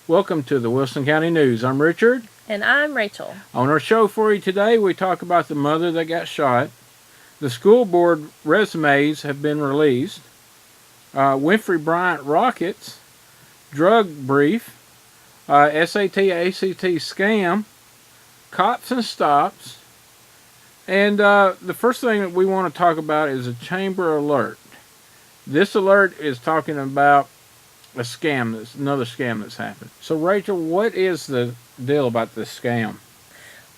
Welcome to the Wilson County News. I'm Richard. And I'm Rachel. On our show for you today, we talk about the mother that got shot. The school board resumes have been released. Winfrey Bryant Rockets. Drug brief. SAT, ACT scam. Cops and stops. And the first thing that we want to talk about is a chamber alert. This alert is talking about a scam, another scam that's happened. So, Rachel, what is the deal about this scam?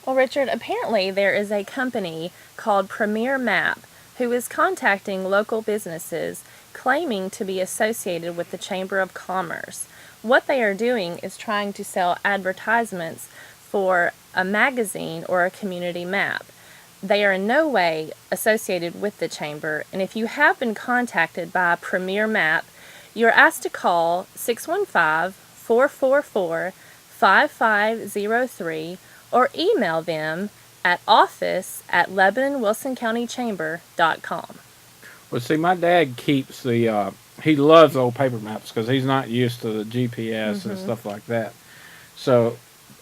Well, Richard, apparently there is a company called Premier Map who is contacting local businesses claiming to be associated with the Chamber of Commerce. What they are doing is trying to sell advertisements for a magazine or a community map. They are in no way associated with the Chamber, and if you have been contacted by Premier Map, you're asked to call 615-444-5503 or email them at office@LebanonWilsonCountyChamber.com. Well, see, my dad keeps he loves old paper maps because he's not used to the GPS and stuff like that. So,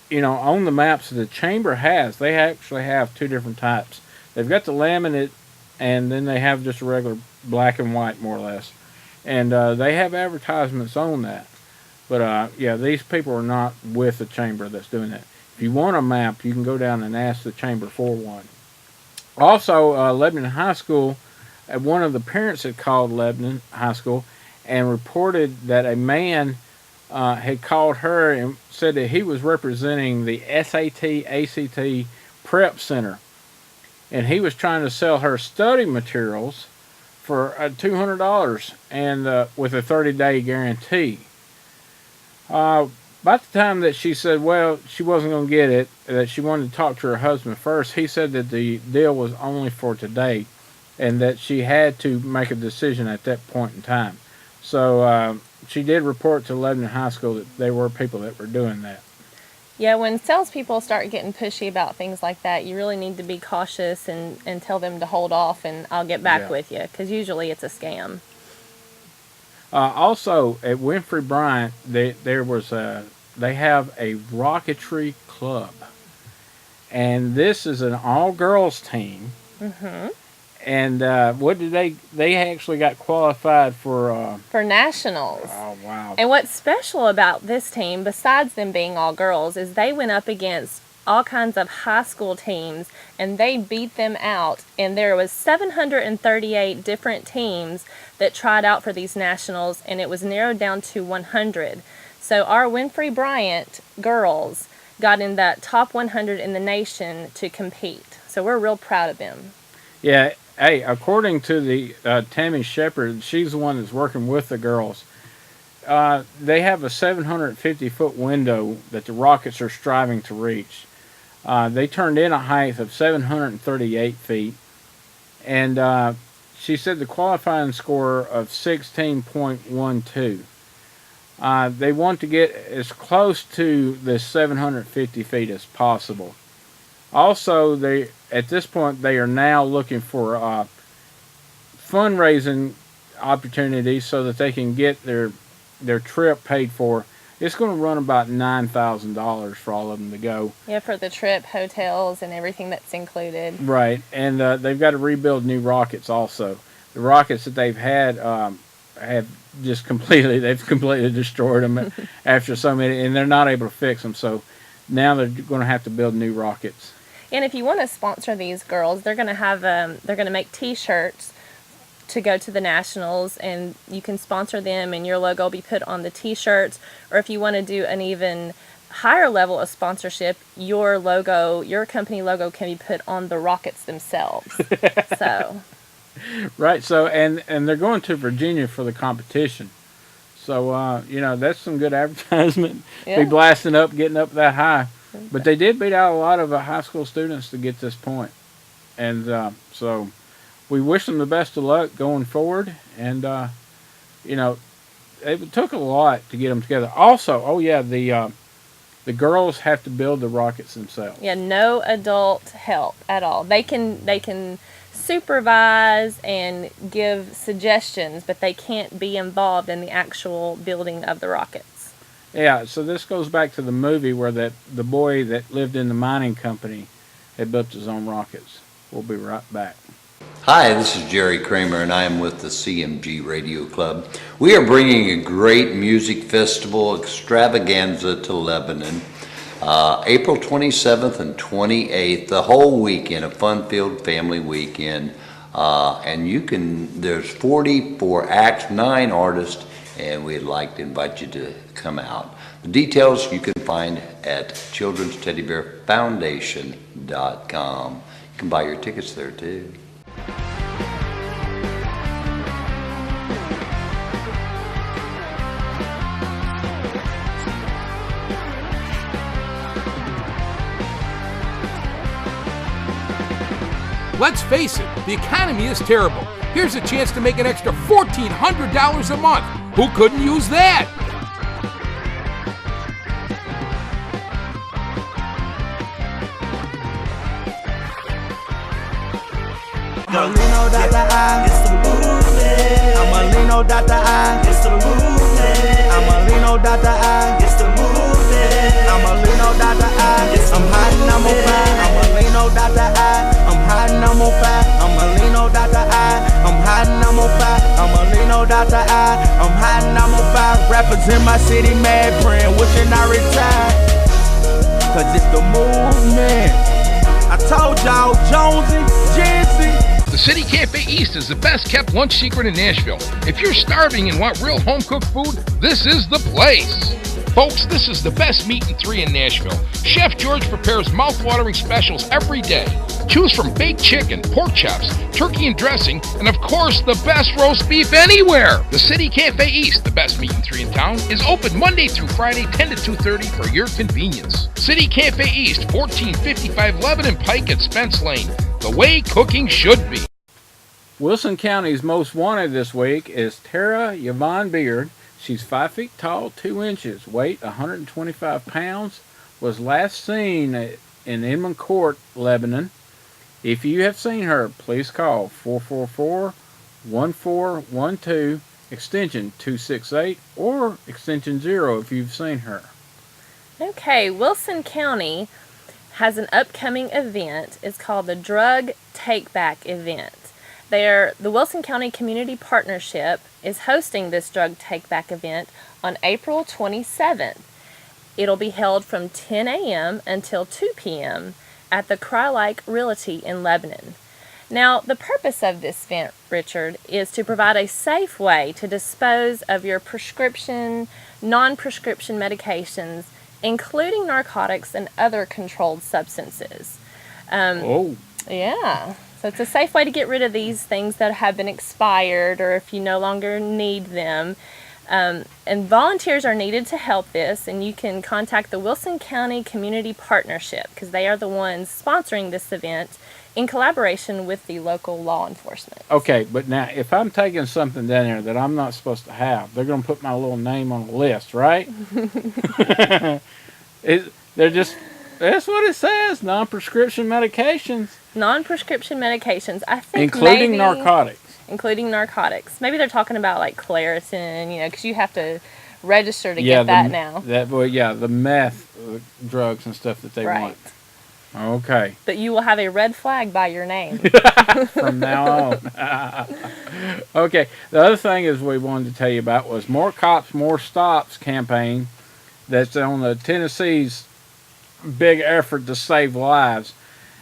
on the maps that the Chamber has, they actually have two different types. They've got the laminate, and then they have just a regular black and white, more or less. And they have advertisements on that. But, these people are not with the Chamber that's doing that. If you want a map, you can go down and ask the Chamber for one. Also, Lebanon High School, one of the parents had called Lebanon High School and reported that a man had called her and said that he was representing the SAT, ACT Prep Center. And he was trying to sell her study materials for $200 and with a 30-day guarantee. By the time that she said, well, she wasn't going to get it, that she wanted to talk to her husband first, he said that the deal was only for today and that she had to make a decision at that point in time. So she did report to Lebanon High School that there were people that were doing that. Yeah, when salespeople start getting pushy about things like that, you really need to be cautious and tell them to hold off and I'll get back with you, because usually it's a scam. Also, at Winfrey Bryant, they have a rocketry club. And this is an all-girls team. Mm-hmm. And what did they actually got qualified for nationals. Oh, wow. And what's special about this team, besides them being all girls, is they went up against all kinds of high school teams and they beat them out. And there was 738 different teams that tried out for these nationals, and it was narrowed down to 100. So our Winfrey Bryant girls got in that top 100 in the nation to compete. So we're real proud of them. Yeah. Hey, according to the Tammy Shepard, she's the one that's working with the girls. They have a 750-foot window that the Rockets are striving to reach. They turned in a height of 738 feet. And she said the qualifying score of 16.12. They want to get as close to the 750 feet as possible. Also, at this point, they are now looking for fundraising opportunities so that they can get their trip paid for. It's going to run about $9,000 for all of them to go. Yeah, for the trip, hotels, and everything that's included. Right, and they've got to rebuild new rockets also. The rockets that they've had have just completely destroyed them after so many, and they're not able to fix them. So now they're going to have to build new rockets. And if you want to sponsor these girls, they're going to make T-shirts to go to the nationals, and you can sponsor them, and your logo will be put on the T-shirts. Or if you want to do an even higher level of sponsorship, your company logo can be put on the rockets themselves. So. Right. So and they're going to Virginia for the competition. So that's some good advertisement. Yeah. Be blasting up, getting up that high. But they did beat out a lot of high school students to get this point. And so we wish them the best of luck going forward. And, it took a lot to get them together. Also, the girls have to build the rockets themselves. Yeah, no adult help at all. They can supervise and give suggestions, but they can't be involved in the actual building of the rockets. Yeah, so this goes back to the movie where the boy that lived in the mining company had built his own rockets. We'll be right back. Hi, this is Jerry Kramer, and I am with the CMG Radio Club. We are bringing a great music festival extravaganza to Lebanon, April 27th and 28th, the whole weekend, a fun-filled family weekend. And there's 44 acts, 9 artists, and we'd like to invite you to come out. The details you can find at childrensteddybearfoundation.com. You can buy your tickets there too. Let's face it, the economy is terrible. Here's a chance to make an extra $1,400 a month. Who couldn't use that? It's the movement. I'm a Lino Dr. I. It's the movement. I'm a Lino Dr. I. It's the movement. I'm a Lino Dr. I. I'm hot and I'm on fire. I'm a Lino Dr. I. I'm hot and I'm on fire. I'm a Lino Dr. I. I'm hot and I'm on fire. I'm a Lino Dr. I. I'm hot and I'm on fire. Rappers in my city, mad praying, wishing I retired. Cause it's the movement. I told y'all, Jonesy, Jersey. The City Cafe East is the best kept lunch secret in Nashville. If you're starving and want real home cooked food, this is the place. Folks, this is the best meat and 3 in Nashville. Chef George prepares mouth-watering specials every day. Choose from baked chicken, pork chops, turkey and dressing, and of course, the best roast beef anywhere. The City Cafe East, the best meat and 3 in town, is open Monday through Friday, 10 to 2:30 for your convenience. City Cafe East, 1455 Lebanon Pike at Spence Lane. The way cooking should be. Wilson County's most wanted this week is Tara Yvonne Beard. She's 5 feet tall, 2 inches, weight 125 pounds, was last seen in Inman Court, Lebanon. If you have seen her, please call 444-1412, extension 268, or extension 0 if you've seen her. Okay, Wilson County has an upcoming event. It's called the Drug Take Back event. The Wilson County Community Partnership is hosting this Drug Take Back event on April 27th. It'll be held from 10 a.m. until 2 p.m. at the Crylike Realty in Lebanon. Now, the purpose of this event, Richard, is to provide a safe way to dispose of your prescription, non-prescription medications, including narcotics and other controlled substances. Yeah. So it's a safe way to get rid of these things that have been expired or if you no longer need them. And volunteers are needed to help this, and you can contact the Wilson County Community Partnership because they are the ones sponsoring this event in collaboration with the local law enforcement. Okay, but now if I'm taking something down there that I'm not supposed to have, they're going to put my little name on the list, right? That's what it says, non-prescription medications. Non-prescription medications, I think Including maybe, narcotics. Including narcotics. Maybe they're talking about like Claritin, because you have to register to get that now. The meth drugs and stuff that they want. Okay. But you will have a red flag by your name. From now on. Okay. The other thing is we wanted to tell you about was More Cops, More Stops campaign that's on the Tennessee's big effort to save lives.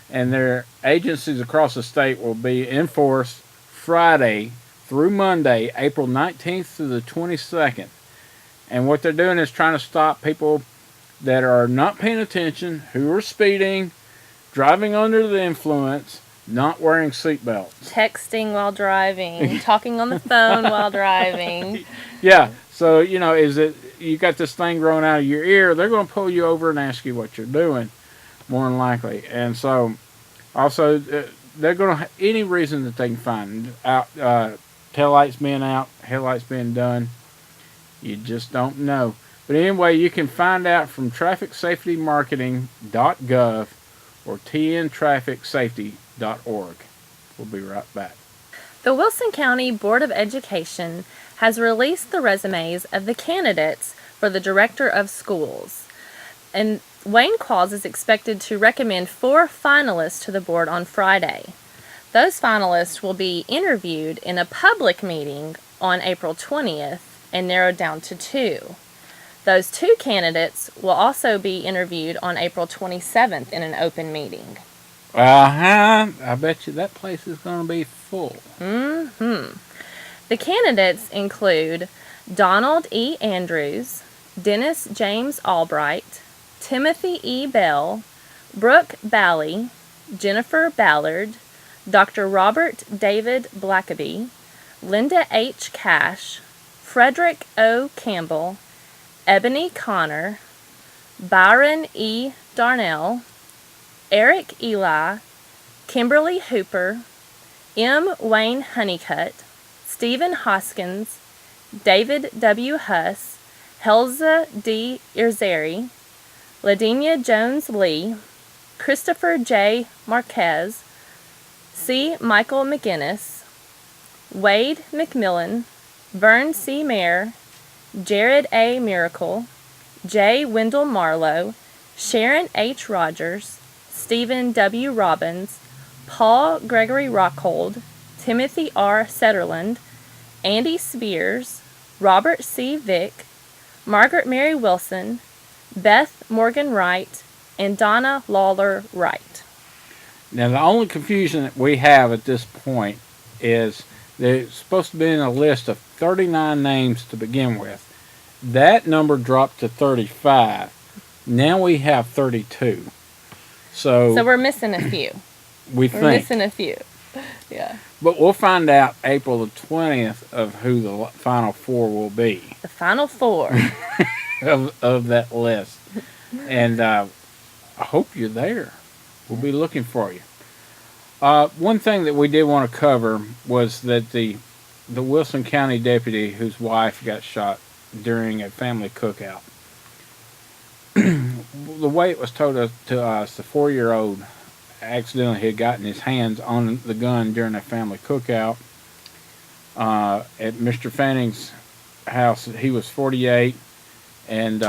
And their agencies across the state will be in force Friday through Monday, April 19th through the 22nd. And what they're doing is trying to stop people that are not paying attention, who are speeding, driving under the influence, not wearing seatbelts. Texting while driving, talking on the phone while driving. Yeah, so, is it you got this thing growing out of your ear, they're going to pull you over and ask you what you're doing, more than likely. And so, also, they're going to any reason that they can find out, taillights being out, headlights being done. You just don't know. But anyway, you can find out from trafficsafetymarketing.gov or tntrafficsafety.org. We'll be right back. The Wilson County Board of Education has released the resumes of the candidates for the Director of Schools. And Wayne Qualls is expected to recommend 4 finalists to the board on Friday. Those finalists will be interviewed in a public meeting on April 20th and narrowed down to 2. Those 2 candidates will also be interviewed on April 27th in an open meeting. I bet you that place is going to be full. The candidates include Donald E. Andrews, Dennis James Albright, Timothy E. Bell, Brooke Bally, Jennifer Ballard, Dr. Robert David Blackaby, Linda H. Cash, Frederick O. Campbell, Ebony Connor, Byron E. Darnell, Eric Eli, Kimberly Hooper, M. Wayne Honeycutt, Stephen Hoskins, David W. Huss, Helza D. Irzeri, Ladenia Jones Lee, Christopher J. Marquez, C. Michael McGinnis, Wade McMillan, Vern C. Mayer, Jared A. Miracle, J. Wendell Marlowe, Sharon H. Rogers, Stephen W. Robbins, Paul Gregory Rockhold, Timothy R. Setterland, Andy Spears, Robert C. Vick, Margaret Mary Wilson, Beth Morgan Wright, and Donna Lawler Wright. Now, the only confusion that we have at this point is there's supposed to be in a list of 39 names to begin with. That number dropped to 35. Now we have 32. So we're missing a few. We're missing a few. Yeah. But we'll find out April the 20th of who the final 4 will be. The final 4. of that list. And I hope you're there. We'll be looking for you. One thing that we did want to cover was that the Wilson County deputy whose wife got shot during a family cookout. The way it was told to us, the 4-year-old accidentally had gotten his hands on the gun during a family cookout at Mr. Fanning's house. He was 48, and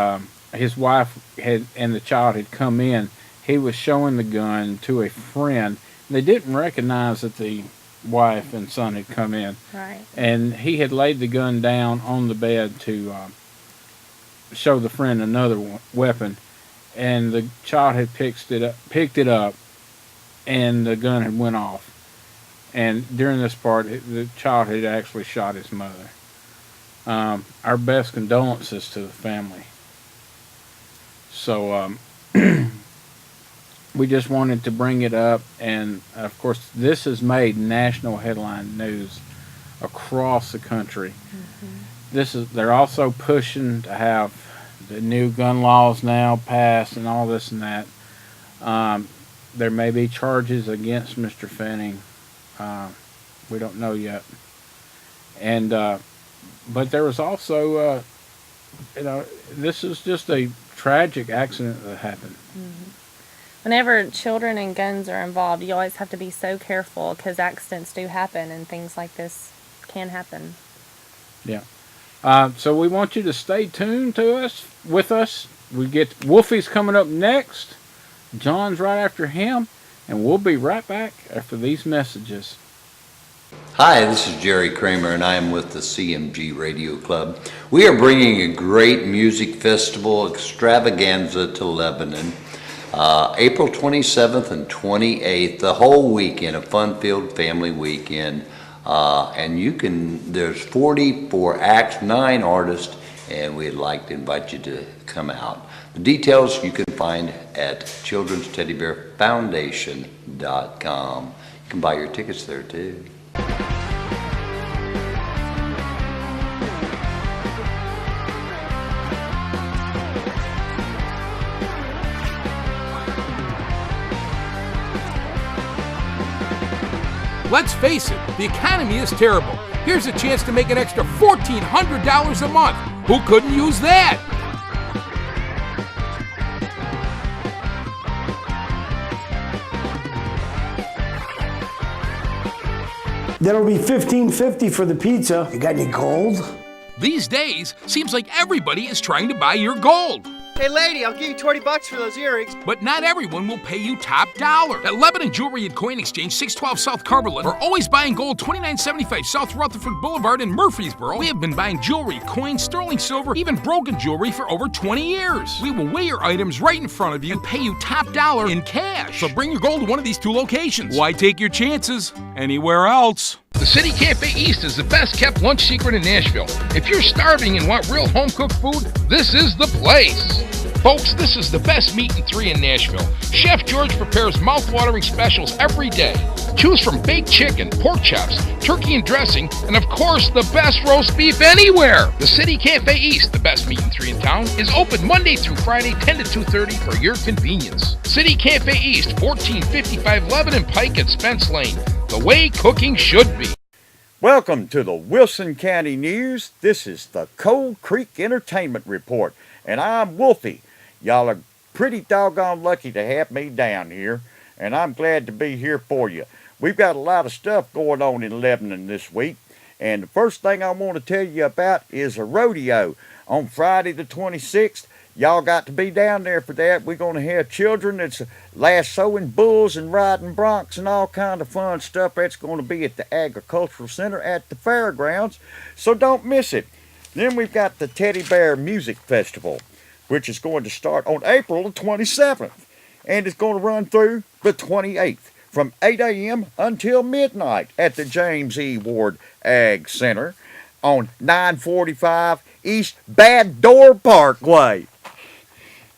his wife and the child had come in. He was showing the gun to a friend. They didn't recognize that the wife and son had come in. Right. And he had laid the gun down on the bed to show the friend another weapon. And the child had picked it up, and the gun had went off. And during this part, the child had actually shot his mother. Our best condolences to the family. So we just wanted to bring it up, and of course this has made national headline news across the country. They're also pushing to have the new gun laws now passed and all this and that. There may be charges against Mr. Fanning. We don't know yet. And but there was also this is just a tragic accident that happened. Whenever children and guns are involved, you always have to be so careful because accidents do happen and things like this can happen. Yeah. So we want you to stay tuned with us. We get Wolfie's coming up next. John's right after him, and we'll be right back after these messages. Hi, this is Jerry Kramer, and I am with the CMG Radio Club. We are bringing a great music festival extravaganza to Lebanon. April 27th and 28th, the whole weekend, a fun-filled family weekend. And there's 44 acts, 9 artists, and we'd like to invite you to come out. The details you can find at childrensteddybearfoundation.com. You can buy your tickets there too. Let's face it, the economy is terrible. Here's a chance to make an extra $1,400 a month. Who couldn't use that? That'll be $15.50 for the pizza. You got any gold? These days, seems like everybody is trying to buy your gold. Hey lady, I'll give you 20 bucks for those earrings. But not everyone will pay you top dollar. At Lebanon Jewelry and Coin Exchange, 612 South Cumberland, we're always buying gold, 2975 South Rutherford Boulevard in Murfreesboro. We have been buying jewelry, coins, sterling silver, even broken jewelry for over 20 years. We will weigh your items right in front of you and pay you top dollar in cash. So bring your gold to one of these two locations. Why take your chances anywhere else? The City Cafe East is the best kept lunch secret in Nashville. If you're starving and want real home cooked food, this is the place. Folks, this is the best meat and three in Nashville. Chef George prepares mouth-watering specials every day. Choose from baked chicken, pork chops, turkey and dressing, and of course, the best roast beef anywhere. The City Cafe East, the best meat and three in town, is open Monday through Friday, 10 to 2:30 for your convenience. City Cafe East, 1455 Lebanon Pike at Spence Lane. The way cooking should be. Welcome to the Wilson County News. This is the Cold Creek Entertainment Report, and I'm Wolfie. Y'all are pretty doggone lucky to have me down here, and I'm glad to be here for you. We've got a lot of stuff going on in Lebanon this week, and the first thing I want to tell you about is a rodeo on Friday the 26th. Y'all got to be down there for that. We're going to have children that's lassoing bulls and riding broncs and all kind of fun stuff. That's going to be at the Agricultural Center at the fairgrounds, so don't miss it. Then we've got the Teddy Bear Music Festival, which is going to start on April the 27th, and it's going to run through the 28th from 8 a.m. until midnight at the James E. Ward Ag Center on 945 East Bad Door Parkway.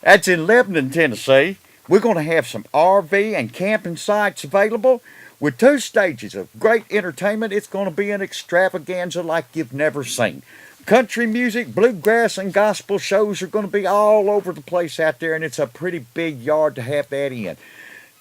That's in Lebanon, Tennessee. We're going to have some RV and camping sites available with 2 stages of great entertainment. It's going to be an extravaganza like you've never seen. Country music, bluegrass, and gospel shows are going to be all over the place out there, and it's a pretty big yard to have that in.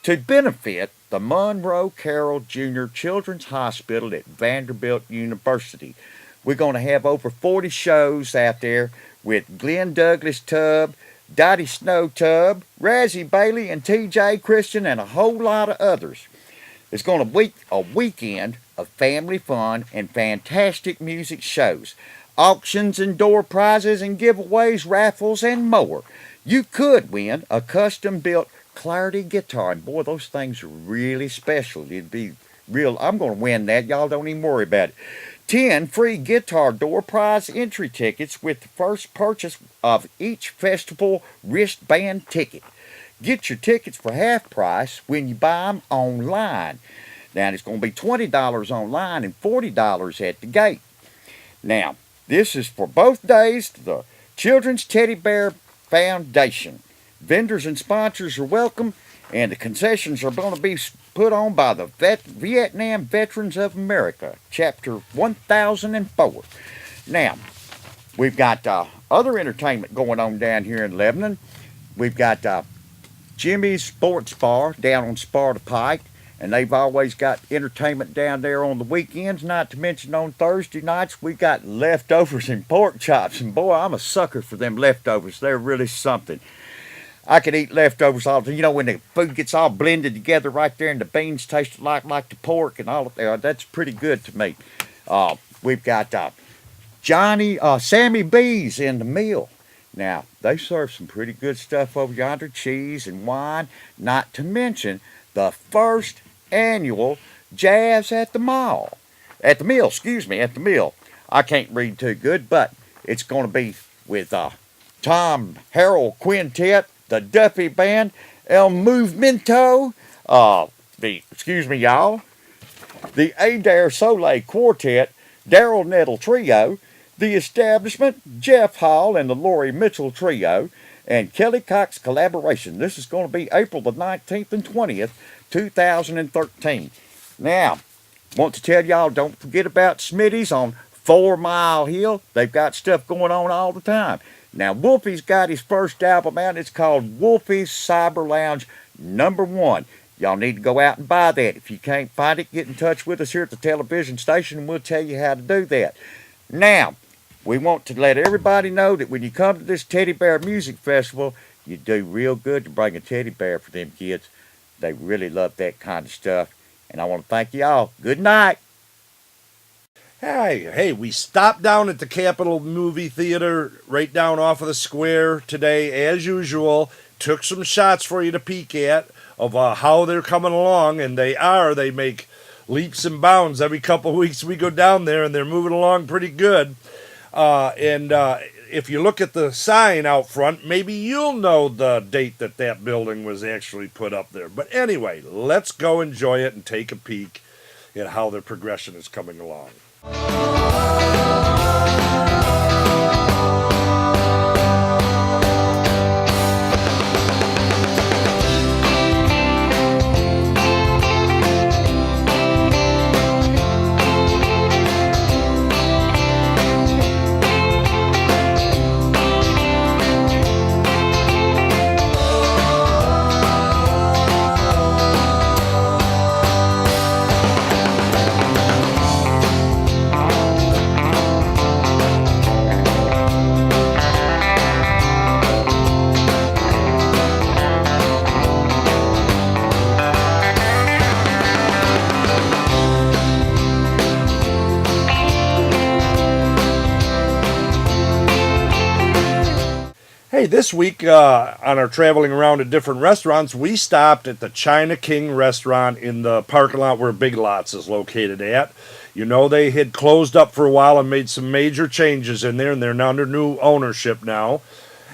To benefit the Monroe Carroll Jr. Children's Hospital at Vanderbilt University, we're going to have over 40 shows out there with Glenn Douglas Tubb, Dottie Snow Tubb, Razzie Bailey, and TJ Christian, and a whole lot of others. It's going to be a weekend of family fun and fantastic music shows, auctions and door prizes and giveaways, raffles, and more. You could win a custom-built Clarity guitar, and boy, those things are really special. It'd be real. I'm going to win that. Y'all don't even worry about it. 10 free guitar door prize entry tickets with the first purchase of each festival wristband ticket. Get your tickets for half price when you buy them online. Now, it's going to be $20 online and $40 at the gate. Now, this is for both days to the Children's Teddy Bear Foundation. Vendors and sponsors are welcome, and the concessions are going to be put on by the Vietnam Veterans of America, Chapter 1004. Now, we've got other entertainment going on down here in Lebanon. We've got Jimmy's Sports Bar down on Sparta Pike, and they've always got entertainment down there on the weekends, not to mention on Thursday nights. We got leftovers and pork chops, and boy, I'm a sucker for them leftovers. They're really something. I could eat leftovers all the time. You know, when the food gets all blended together right there and the beans taste like the pork and all of that, that's pretty good to me. We've got Sammy B's in the mill. Now, they serve some pretty good stuff over yonder, cheese and wine, not to mention the first annual Jazz at the Mill. At the mill. I can't read too good, but it's going to be with Tom Harrell Quintet, the Duffy Band, El Movimento, the Adair Soleil Quartet, Daryl Nettle Trio, The Establishment, Jeff Hall and the Laurie Mitchell Trio, and Kelly Cox Collaboration. This is going to be April the 19th and 20th, 2013. Now, want to tell y'all, don't forget about Smitty's on 4 Mile Hill. They've got stuff going on all the time. Now, Wolfie's got his first album out. It's called Wolfie's Cyber Lounge #1. Y'all need to go out and buy that. If you can't find it, get in touch with us here at the television station, and we'll tell you how to do that. Now, we want to let everybody know that when you come to this Teddy Bear Music Festival, you do real good to bring a teddy bear for them kids. They really love that kind of stuff. And I want to thank you all. Good night. Hey, we stopped down at the Capitol Movie Theater right down off of the square today, as usual. Took some shots for you to peek at of how they're coming along, and they make leaps and bounds. Every couple of weeks we go down there, and they're moving along pretty good. If you look at the sign out front, maybe you'll know the date that building was actually put up there. But anyway, let's go enjoy it and take a peek at how their progression is coming along. Hey, this week on our traveling around to different restaurants, we stopped at the China King restaurant in the parking lot where Big Lots is located at. You know, they had closed up for a while and made some major changes in there, and they're under new ownership now.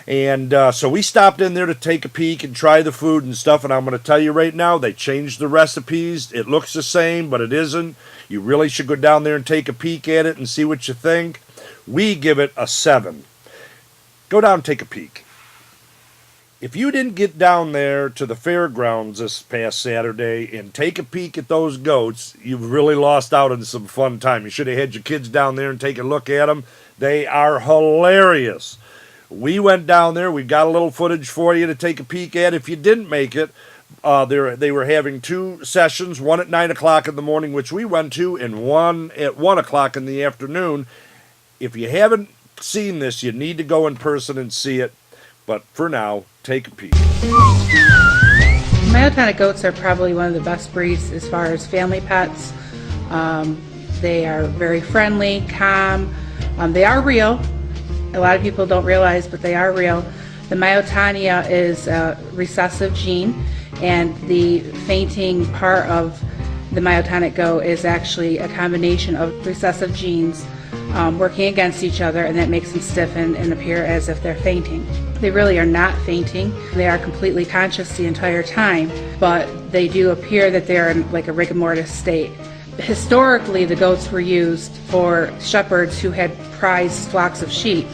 And so we stopped in there to take a peek and try the food and stuff, and I'm going to tell you right now, they changed the recipes. It looks the same, but it isn't. You really should go down there and take a peek at it and see what you think. We give it a 7. Go down and take a peek. If you didn't get down there to the fairgrounds this past Saturday and take a peek at those goats, you've really lost out on some fun time. You should have had your kids down there and take a look at them. They are hilarious. We went down there. We've got a little footage for you to take a peek at. If you didn't make it, they were having 2 sessions, one at 9 o'clock in the morning, which we went to, and one at 1 o'clock in the afternoon. If you haven't seen this, you need to go in person and see it. But for now, take a peek. Mayottana goats are probably one of the best breeds as far as family pets. They are very friendly, calm. They are real. A lot of people don't realize, but they are real. The myotonia is a recessive gene, and the fainting part of the myotonic goat is actually a combination of recessive genes working against each other, and that makes them stiffen and appear as if they're fainting. They really are not fainting. They are completely conscious the entire time, but they do appear that they're in like a rigor mortis state. Historically, the goats were used for shepherds who had prized flocks of sheep,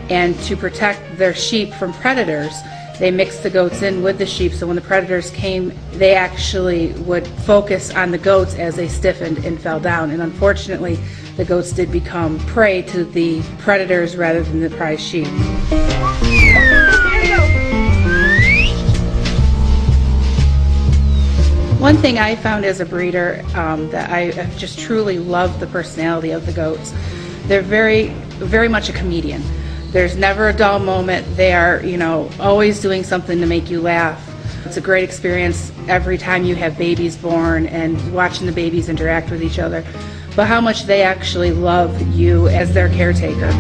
and to protect their sheep from predators, they mixed the goats in with the sheep, so when the predators came, they actually would focus on the goats as they stiffened and fell down. And unfortunately, the goats did become prey to the predators rather than the prized sheep. One thing I found as a breeder that I just truly love the personality of the goats. They're very, very much a comedian. There's never a dull moment. They are, always doing something to make you laugh. It's a great experience every time you have babies born and watching the babies interact with each other, but how much they actually love you as their caretaker.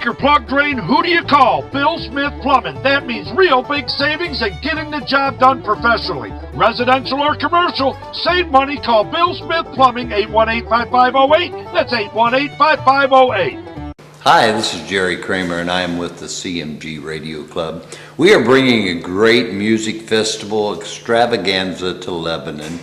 Or plug drain, who do you call? Bill Smith Plumbing. That means real big savings and getting the job done professionally. Residential or commercial, save money. Call Bill Smith Plumbing, 818-5508. That's 818-5508. Hi, this is Jerry Kramer, and I am with the CMG Radio Club. We are bringing a great music festival extravaganza to Lebanon.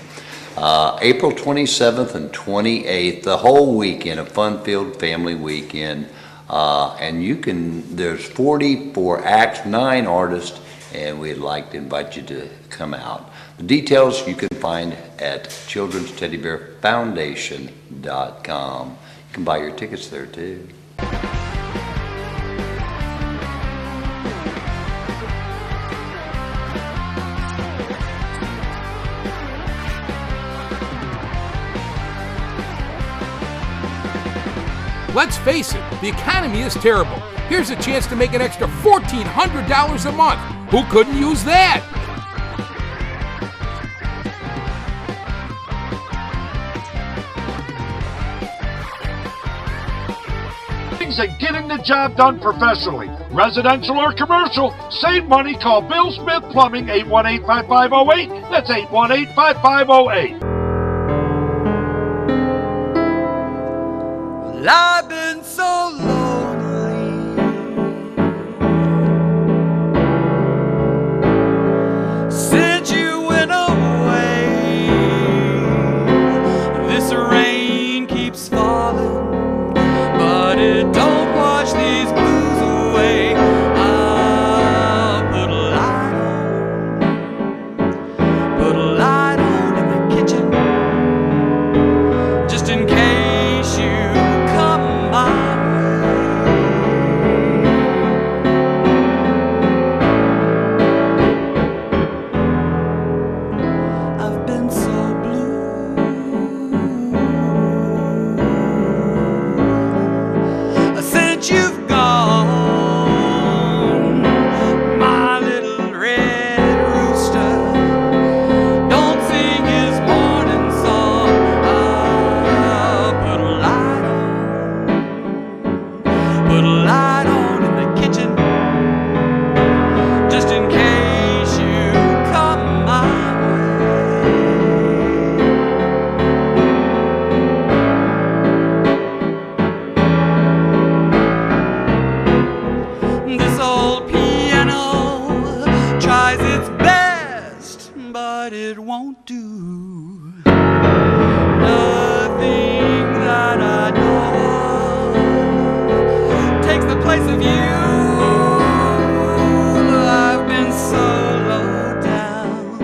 April 27th and 28th, the whole weekend, a fun-filled family weekend. And there's 44 acts, 9 artists, and we'd like to invite you to come out. The details you can find at childrensteddybearfoundation.com. You can buy your tickets there too. Let's face it, the economy is terrible. Here's a chance to make an extra $1,400 a month. Who couldn't use that? And getting the job done professionally. Residential or commercial, save money, call Bill Smith Plumbing, 818-5508. That's 818-5508. Well, I've been so lonely since you went away. This rain keeps falling, but it don't wash these blues away. I'll put a light on in the kitchen, just in case you come my way. I've been so blue since you've gone, my little red rooster don't sing his morning song. I'll put a light on in the kitchen, just in case you come my way. This old piano tries its best, but it won't do. Nothing that I know of takes the place of you. I've been so low down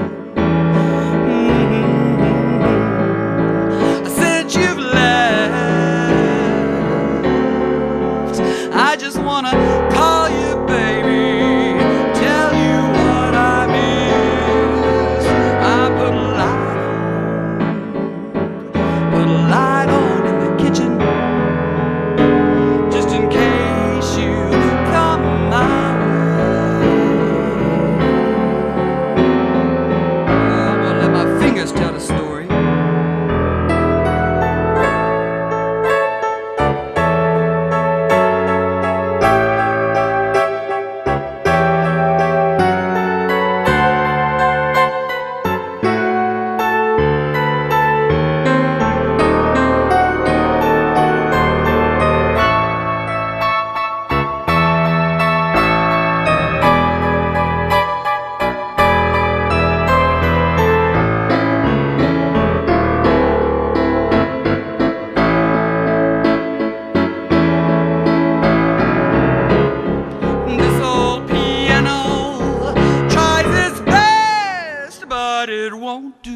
since you've left. I just wanna call you baby, tell you what I miss. I put a light on in the kitchen, just in case you come my way. I'm gonna let my fingers tell the story. This old piano tries its best, but it won't do.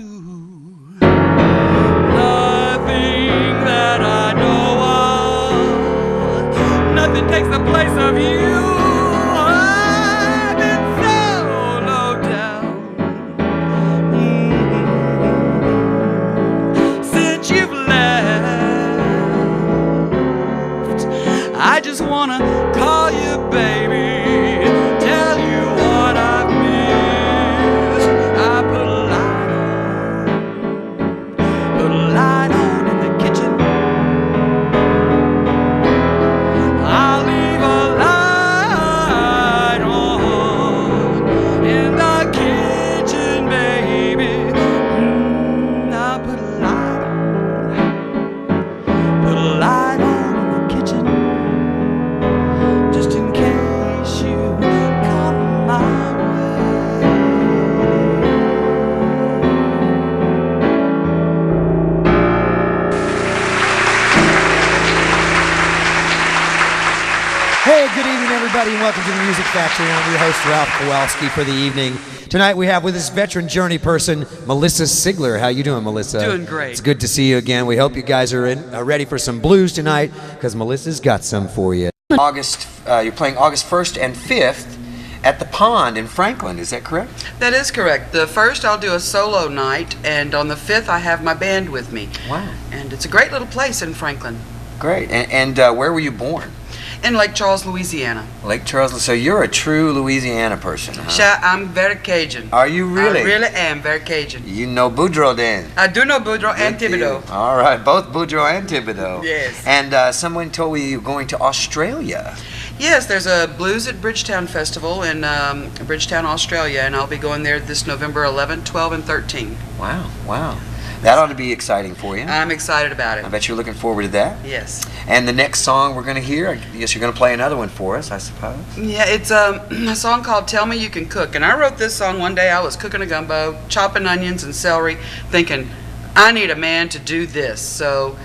Nothing that I know of, nothing takes the place of you. I've been so low down since you've left. I just wanna call you baby, tell you what I've missed. I put a light on in the kitchen. I'll leave a light on in the kitchen, baby. I put a light on in the kitchen, just in case you come my Hey, good evening, everybody, and welcome to the Music Factory. I'm your host, Ralph Kowalski, for the evening. Tonight we have with us veteran journey person, Melissa Sigler. How you doing, Melissa? Doing great. It's good to see you again. We hope you guys are ready for some blues tonight, because Melissa's got some for you. You're playing August 1st and 5th at the Pond in Franklin, is that correct? That is correct. The 1st I'll do a solo night, and on the 5th I have my band with me. Wow. And it's a great little place in Franklin. Great. And where were you born? In Lake Charles, Louisiana. Lake Charles. So you're a true Louisiana person, huh? I'm very Cajun. Are you really? I really am very Cajun. You know Boudreaux then? I do know Boudreaux and Thibodeau. All right, both Boudreaux and Thibodeau. Yes. And someone told me you're going to Australia. Yes, there's a Blues at Bridgetown Festival in Bridgetown, Australia, and I'll be going there this November 11, 12, and 13. Wow. That ought to be exciting for you. I'm excited about it. I bet you're looking forward to that. Yes. And the next song we're going to hear, I guess you're going to play another one for us, I suppose. Yeah, it's a song called Tell Me You Can Cook. And I wrote this song one day. I was cooking a gumbo, chopping onions and celery, thinking, I need a man to do this. So.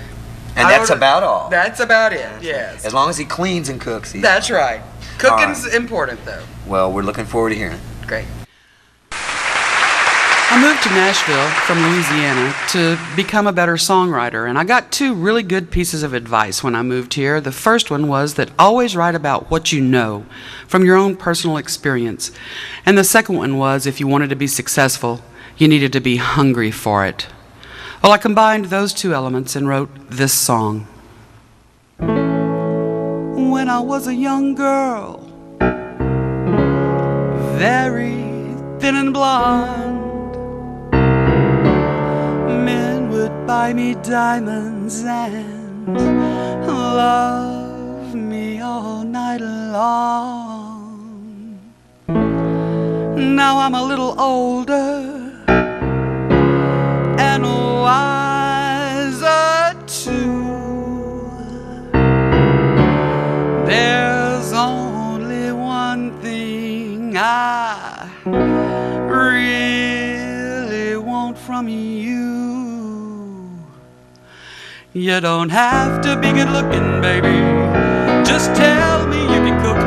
And that's about all. That's about it, yes. As long as he cleans and cooks. That's right. Cooking's important, though. Well, we're looking forward to hearing it. Great. I moved to Nashville from Louisiana to become a better songwriter, and I got two really good pieces of advice when I moved here. The first one was that always write about what you know from your own personal experience. And the second one was if you wanted to be successful, you needed to be hungry for it. Well, I combined those two elements and wrote this song. When I was a young girl, very thin and blonde, men would buy me diamonds and love me all night long. Now I'm a little older and wiser too. There's only one thing I really want from you. You don't have to be good looking, baby. Just tell me you can cook.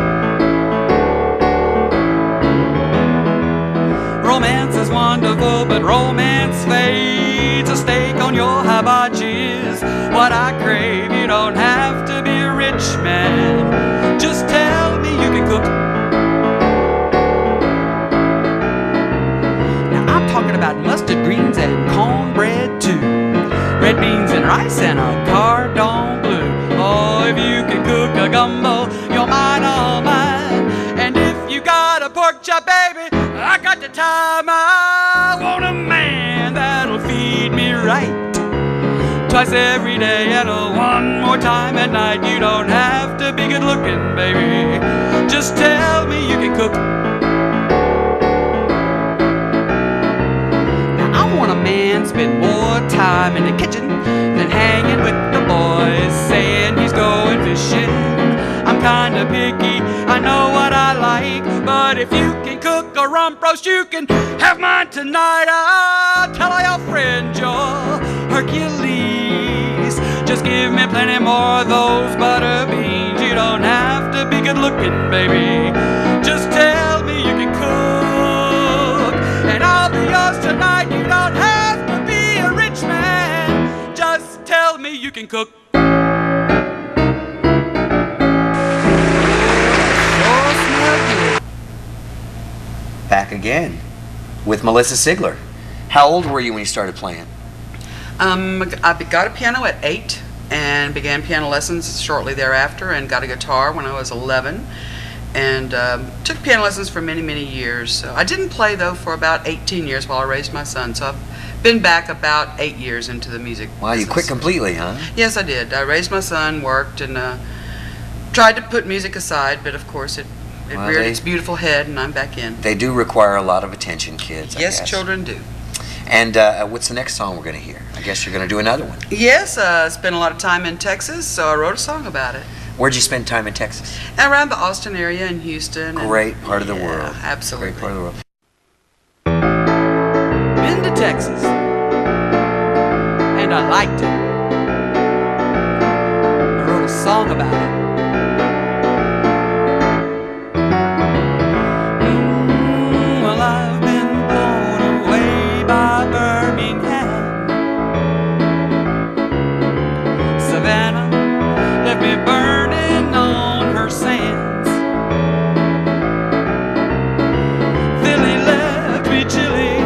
Romance is wonderful, but romance fades. A steak on your hibachi is what I crave. You don't have to be a rich man. Just tell me you can cook. Now I'm talking about mustard greens and cornbread too. Red beans and rice and a cardon bleu. Oh, if you can cook a gumbo, you're mine, all mine. And if you got a pork chop, baby, I got the time. I want a man that'll feed me right twice every day and one more time at night. You don't have to be good looking, baby. Just tell me you can cook. Now I want a man spend more time in the kitchen than hanging with the boys, saying he's going fishing. I'm kinda picky, I know what I like, but if you can cook a rump roast, you can have mine tonight. I'll tell all your friends you're Hercules. Just give me plenty more of those butter beans. You don't have to be good looking, baby. Just tell me you can cook, and I'll be yours tonight. You don't have to be a rich man. Just tell me you can cook. Back again with Melissa Sigler. How old were you when you started playing? I got a piano at 8 and began piano lessons shortly thereafter, and got a guitar when I was 11, and took piano lessons for many, many years. So I didn't play, though, for about 18 years while I raised my son, so I've been back about 8 years into the music Wow, you business. quit completely, huh? Yes, I did. I raised my son, worked, and tried to put music aside, but of course it reared its beautiful head, and I'm back in. They do require a lot of attention, kids, I Yes, guess. children do. And what's the next song we're going to hear? I guess you're going to do another one. Yes, spent a lot of time in Texas, so I wrote a song about it. Where'd you spend time in Texas? Around the Austin area in Houston. Great part of the world. Absolutely. Great part of the world. Been to Texas, and I liked it. I wrote a song about it. Well, I've been blown away by Birmingham. Savannah left me burning on her sands. Philly left me chilly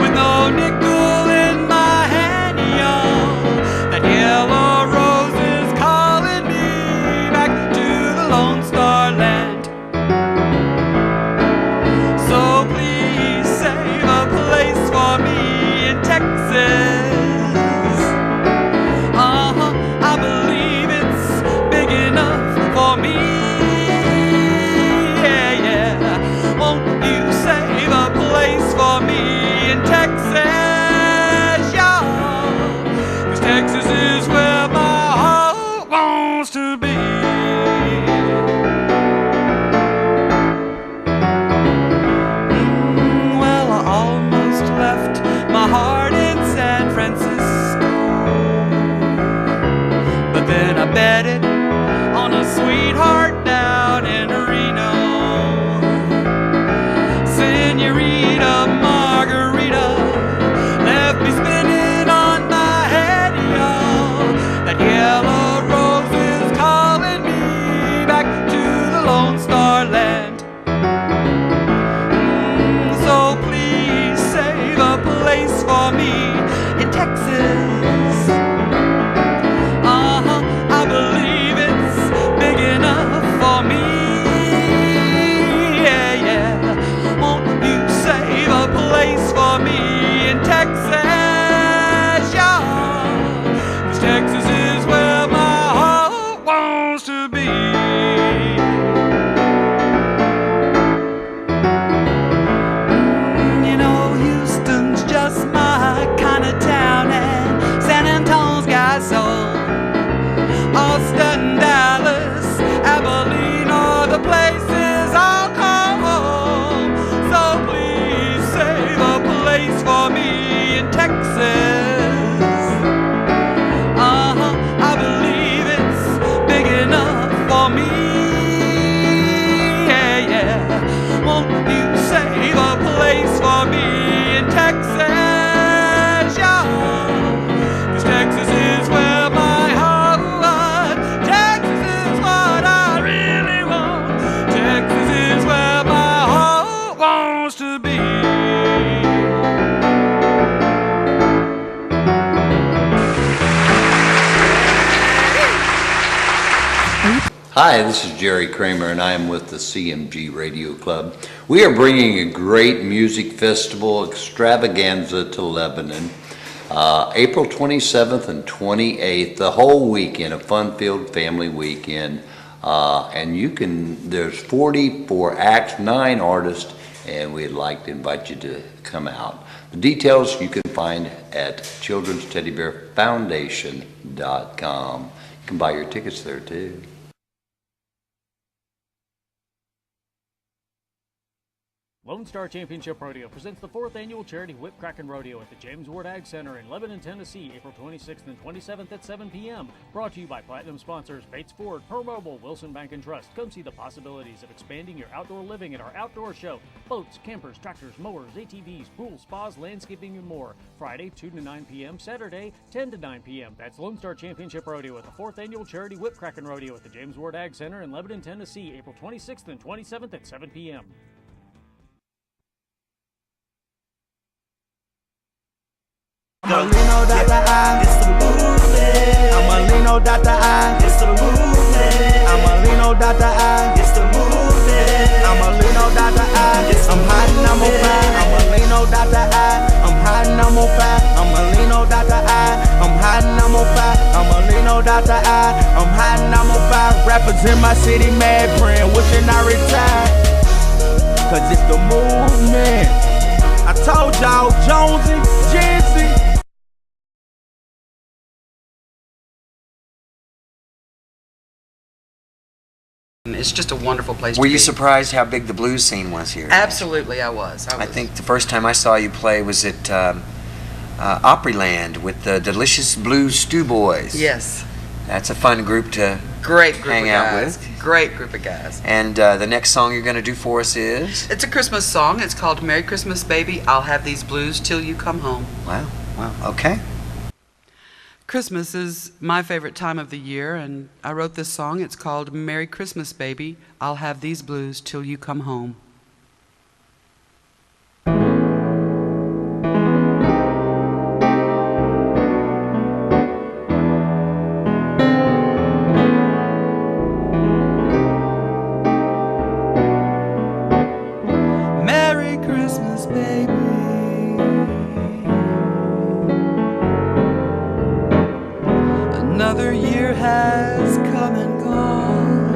with no nickel in my hand, y'all. That yellow rose is called for me. Yeah, yeah. Won't you save a place for me in Texas? Yeah, 'cause Texas is where my heart wants to be. You know, Houston's just my kind of town, and San Antonio's got soul. Austin, Dallas, Abilene, all the places I'll call home. So please save a place for me in Texas. I believe it's big enough for me. Yeah, yeah. Won't you save a place for me in Texas? Yeah, 'cause Texas is where my heart, Texas is what I really want. Texas is where my heart wants to be. Hi, this is Jerry Kramer, and I am with the CMG Radio Club. We are bringing a great music festival extravaganza to Lebanon, April 27th and 28th, the whole weekend, a fun-filled family weekend. And there's 44 acts, 9 artists, and we'd like to invite you to come out. The details you can find at childrensteddybearfoundation.com. You can buy your tickets there too. Lone Star Championship Rodeo presents the 4th annual charity Whip Crackin' Rodeo at the James Ward Ag Center in Lebanon, Tennessee, April 26th and 27th at 7 p.m. Brought to you by Platinum sponsors Bates Ford, Pearl Mobile, Wilson Bank and Trust. Come see the possibilities of expanding your outdoor living at our outdoor show. Boats, campers, tractors, mowers, ATVs, pools, spas, landscaping, and more. Friday, 2 to 9 p.m. Saturday, 10 to 9 p.m. That's Lone Star Championship Rodeo at the 4th annual charity Whip Crackin' Rodeo at the James Ward Ag Center in Lebanon, Tennessee, April 26th and 27th at 7 p.m. Amalino Dr. I, it's the movement. Amalino Dr. I, it's the movement. Amalino Dr. I, it's the movement. Amalino Dr. I, I'm hot and I'm on fire. Amalino Dr. I, I'm hot and I'm on fire. Amalino Dr. I, I'm hot and I'm on fire. Amalino Dr. I, I'm hot and I'm on fire. Rappers in my city mad praying, wishing I retired. 'Cause it's the movement. I told y'all, Jonesy, Jersey. It's just a wonderful place Were to be. you surprised how big the blues scene was here? Absolutely, I was. I think the first time I saw you play was at Opryland with the Delicious Blues Stew Boys. Yes. That's a fun group to hang out with. Great group of guys. And the next song you're going to do for us is? It's a Christmas song. It's called Merry Christmas, Baby. I'll have these blues till you come home. Wow, okay. Christmas is my favorite time of the year, and I wrote this song. It's called Merry Christmas, Baby. I'll have these blues till you come home. Merry Christmas, baby. Another year has come and gone.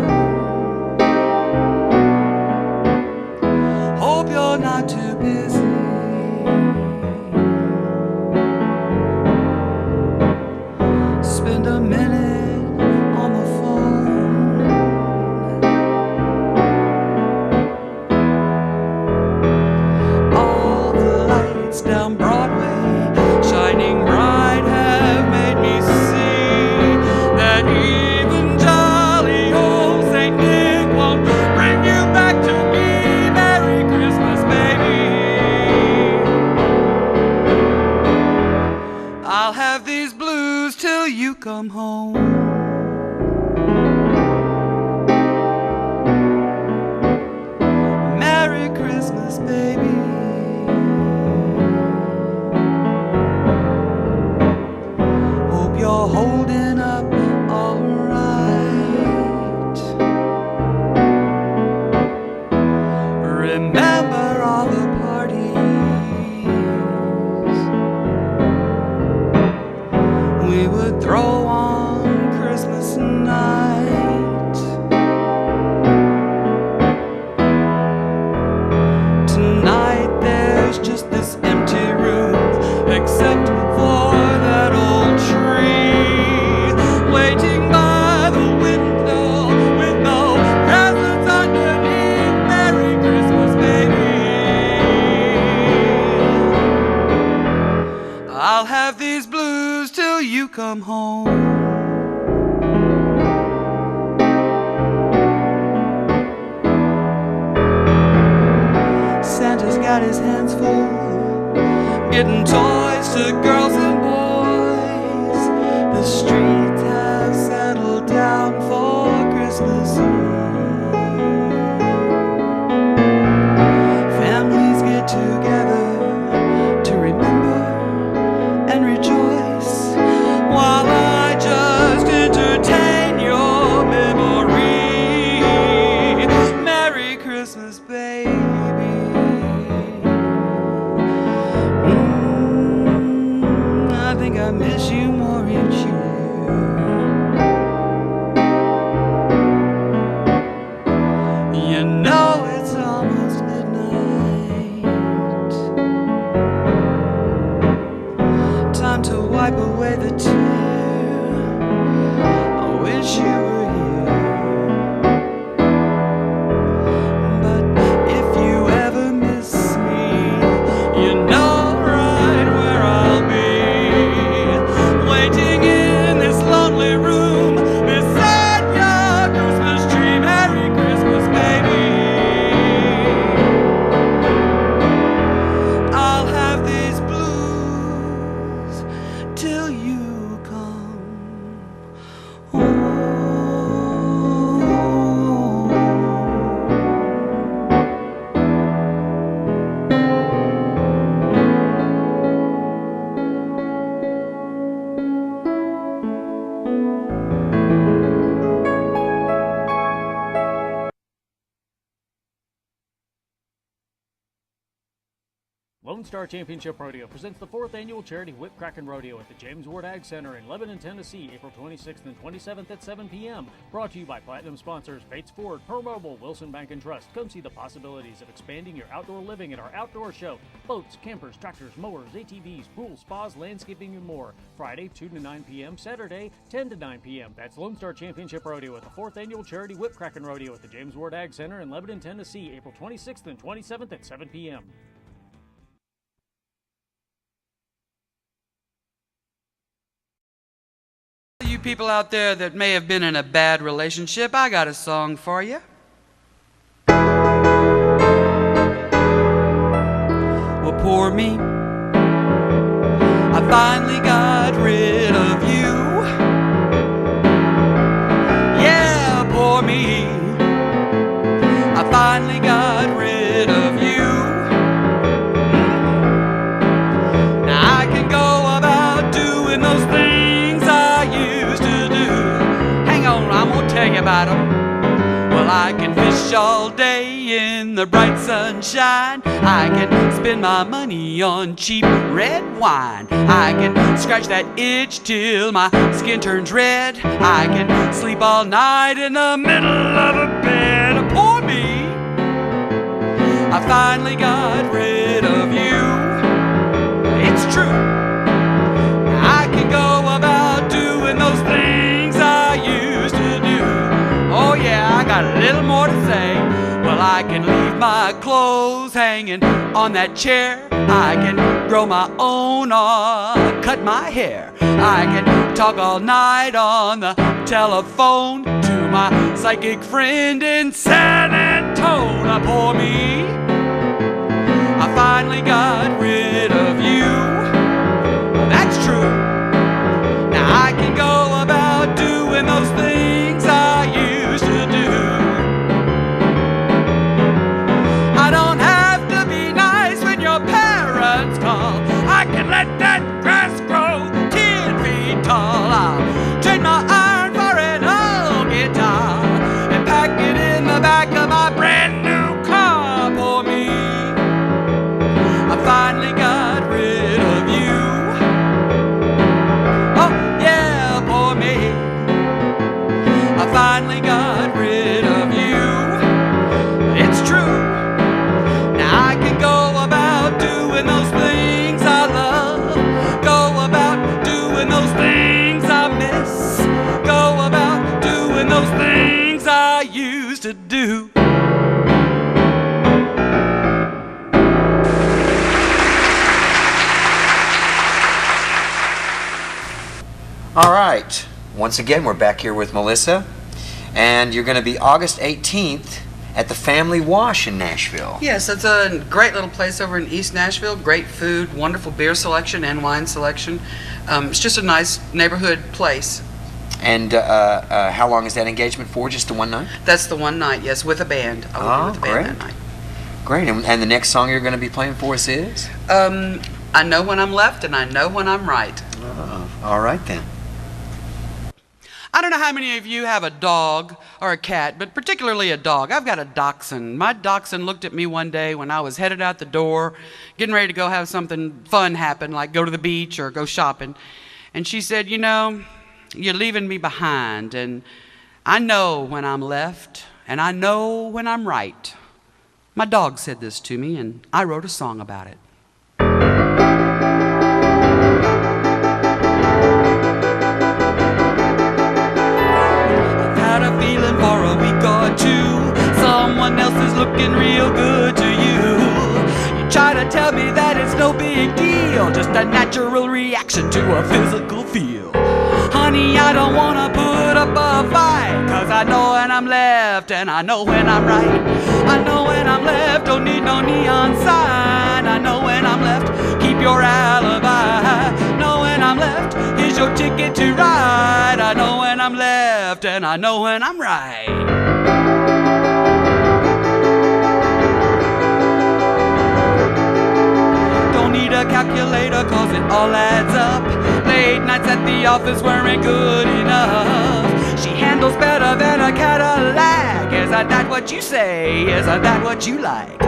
got his hands full, getting toys to girls and boys. The streets have settled down for Christmas Eve. Families get together to remember and rejoice, while I just entertain your memory. Merry Christmas, baby. I think I miss you more each year. You know it's almost midnight. Time to wipe away the tear. I wish you were here. But if you ever miss me, you know right where I'll be. Waiting in this lonely room beside your Christmas tree. Merry Christmas, baby. I'll have these blues till you come home. Lone Star Championship Rodeo presents the 4th annual charity Whip Crackin' Rodeo at the James Ward Ag Center in Lebanon, Tennessee, April 26th and 27th at 7 p.m. Brought to you by Platinum sponsors Bates Ford, Per Mobile, Wilson Bank and Trust. Come see the possibilities of expanding your outdoor living at our outdoor show. Boats, campers, tractors, mowers, ATVs, pools, spas, landscaping, and more. Friday, 2 to 9 p.m. Saturday, 10 to 9 p.m. That's Lone Star Championship Rodeo at the 4th annual charity Whip Crackin' Rodeo at the James Ward Ag Center in Lebanon, Tennessee, April 26th and 27th at 7 p.m. You people out there that may have been in a bad relationship, I got a song for you. Well, poor me, I finally got rid of you. Yeah, poor me, I finally got rid of you. Now I can go about doing those things I used to do. Hang on, I'm gonna tell you about them. Well, I can fish all day in the bright sunshine. I can spend my money on cheap red wine. I can scratch that itch till my skin turns red. I can sleep all night in the middle of a bed. Poor me, I finally got rid of you. It's true, I can go about doing those things I used to do. Oh yeah, I got a little more to say. Well, I can leave my clothes hanging on that chair. I can grow my own or cut my hair. I can talk all night on the telephone to my psychic friend in San Antonio. Poor me, I finally got rid of you. That's true. Now I can go about doing those things I used to do. I don't have to be nice when your parents call. I can let that grass grow 10 feet tall. I'll trade my iron for an old guitar and pack it in the back of my brand new car. Poor me, I finally got rid of you. Oh yeah, poor me, I finally got rid of you. It's true, now I can go about doing those things I love, go about doing those things I miss, go about doing those things I used to do. All right. Once again, we're back here with Melissa, and you're going to be August 18th at the Family Wash in Nashville. Yes, it's a great little place over in East Nashville. Great food, wonderful beer selection and wine selection. It's just a nice neighborhood place. And how long is that engagement for? Just the one night? That's the one night, yes, with a band. I will be with the band that night. Great. And the next song you're going to be playing for us is? I Know When I'm Left and I Know When I'm Right. All right then. I don't know how many of you have a dog or a cat, but particularly a dog. I've got a dachshund. My dachshund looked at me one day when I was headed out the door, getting ready to go have something fun happen, like go to the beach or go shopping. And she said, you know, you're leaving me behind, and I know when I'm left, and I know when I'm right. My dog said this to me, and I wrote a song about it. Feeling for a week or two, someone else is looking real good to you. You try to tell me that it's no big deal, just a natural reaction to a physical feel. Honey, I don't wanna put up a fight, cause I know when I'm left and I know when I'm right. I know when I'm left, don't need no neon sign. I know when I'm left, keep your alibi. Know when I'm left, here's your ticket to ride. I know when I'm left and I know when I'm right. Don't need a calculator cause it all adds up. Late nights at the office weren't good enough. She handles better than a Cadillac. Isn't that what you say? Isn't that what you like?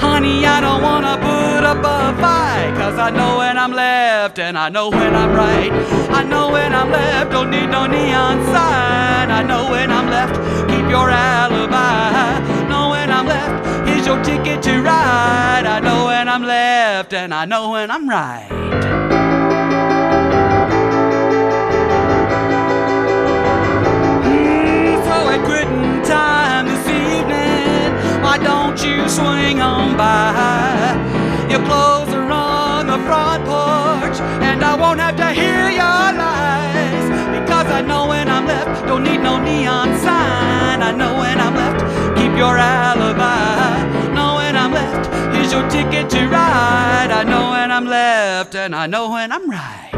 Honey, I don't wanna put up a fight, cause I know when I'm left and I know when I'm right. I know when I'm left, don't need no neon sign. I know when I'm left, keep your alibi. Know when I'm left, here's your ticket to ride. I know when I'm left and I know when I'm right. Quitting time this evening, why don't you swing on by? Your clothes are on the front porch, and I won't have to hear your lies, because I know when I'm left, don't need no neon sign. I know when I'm left, keep your alibi. Know when I'm left, here's your ticket to ride. I know when I'm left, and I know when I'm right.